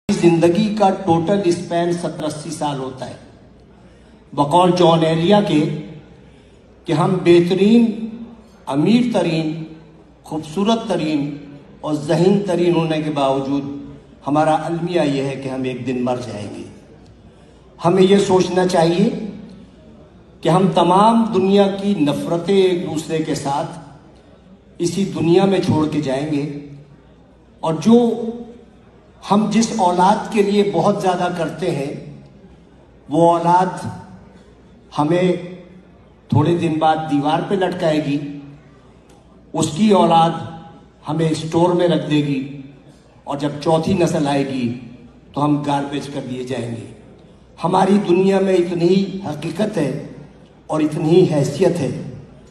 زندگی کا total Spain 70-80 سال ہوتا ہے بقول جان ایلیا کے کہ ہم بہترین، امیر ترین، خوبصورت ترین اور ذہین ترین ہونے کے باوجود ہمارا المیہ یہ ہے کہ ہم ایک دن مر جائیں گے۔ ہمیں یہ سوچنا چاہیے کہ ہم تمام دنیا کی نفرتیں ایک دوسرے کے ساتھ اسی دنیا میں چھوڑ کے جائیں گے، اور جو ہم جس اولاد کے لیے بہت زیادہ کرتے ہیں وہ اولاد ہمیں تھوڑے دن بعد دیوار پہ لٹکائے گی، اس کی اولاد ہمیں اسٹور میں رکھ دے گی، اور جب چوتھی نسل آئے گی تو ہم گاربیج کر دیے جائیں گے۔ ہماری دنیا میں اتنی حقیقت ہے اور اتنی حیثیت ہے،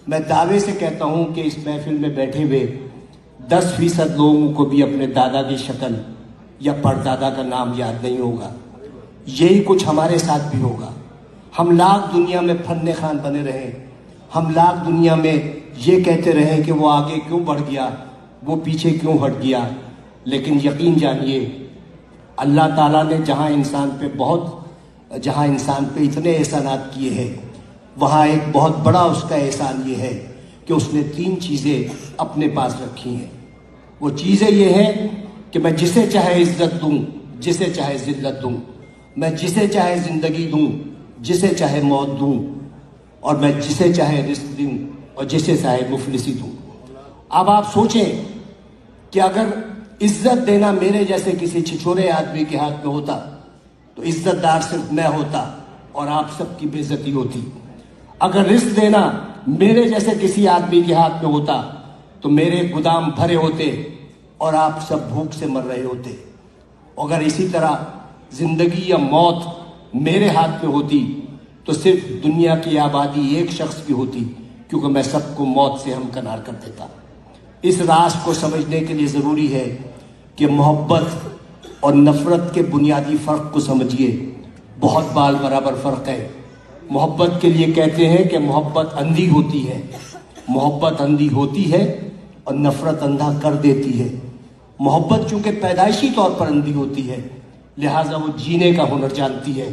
میں دعوے سے کہتا ہوں کہ اس محفل میں بیٹھے ہوئے 10% لوگوں کو بھی اپنے دادا کی شکل یا پردادا کا نام یاد نہیں ہوگا۔ یہی کچھ ہمارے ساتھ بھی ہوگا۔ ہم لاکھ دنیا میں فن خان بنے رہیں، ہم لاکھ دنیا میں یہ کہتے رہیں کہ وہ آگے کیوں بڑھ گیا، وہ پیچھے کیوں ہٹ گیا، لیکن یقین جانیے اللہ تعالیٰ نے جہاں انسان پہ اتنے احسانات کیے ہیں، وہاں ایک بہت بڑا اس کا احسان یہ ہے کہ اس نے 3 چیزیں اپنے پاس رکھی ہیں۔ وہ چیزیں یہ ہیں کہ میں جسے چاہے عزت دوں، جسے چاہے ذلت دوں، میں جسے چاہے زندگی دوں، جسے چاہے موت دوں، اور میں جسے چاہے رزق دوں اور جسے چاہے مفلسی دوں۔ اب آپ سوچیں کہ اگر عزت دینا میرے جیسے کسی چھچورے آدمی کے ہاتھ میں ہوتا تو عزت دار صرف میں ہوتا اور آپ سب کی بے عزتی ہوتی۔ اگر رزق دینا میرے جیسے کسی آدمی کے ہاتھ میں ہوتا تو میرے گودام بھرے ہوتے اور آپ سب بھوک سے مر رہے ہوتے۔ اگر اسی طرح زندگی یا موت میرے ہاتھ میں ہوتی تو صرف دنیا کی آبادی ایک شخص کی ہوتی، کیونکہ میں سب کو موت سے ہمکنار کر دیتا۔ اس راز کو سمجھنے کے لیے ضروری ہے کہ محبت اور نفرت کے بنیادی فرق کو سمجھیے۔ بہت بال برابر فرق ہے۔ محبت کے لیے کہتے ہیں کہ محبت اندھی ہوتی ہے، محبت اندھی ہوتی ہے اور نفرت اندھا کر دیتی ہے۔ محبت چونکہ پیدائشی طور پر اندھی ہوتی ہے، لہٰذا وہ جینے کا ہنر جانتی ہے،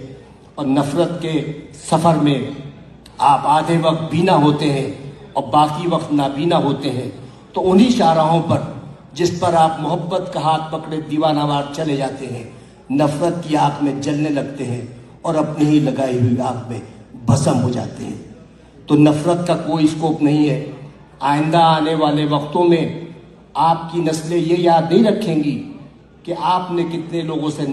اور نفرت کے سفر میں آپ آدھے وقت بینا ہوتے ہیں اور باقی وقت نابینا ہوتے ہیں، تو انہی شاہراہوں پر جس پر آپ محبت کا ہاتھ پکڑے دیوانہ وار چلے جاتے ہیں، نفرت کی آگ میں جلنے لگتے ہیں اور اپنی ہی لگائی ہوئی آگ میں بھسم ہو جاتے ہیں۔ تو نفرت کا کوئی اسکوپ نہیں ہے۔ آئندہ آنے والے وقتوں میں آپ کی نسلیں یہ یاد نہیں رکھیں گی کہ آپ نے کتنے لوگوں سے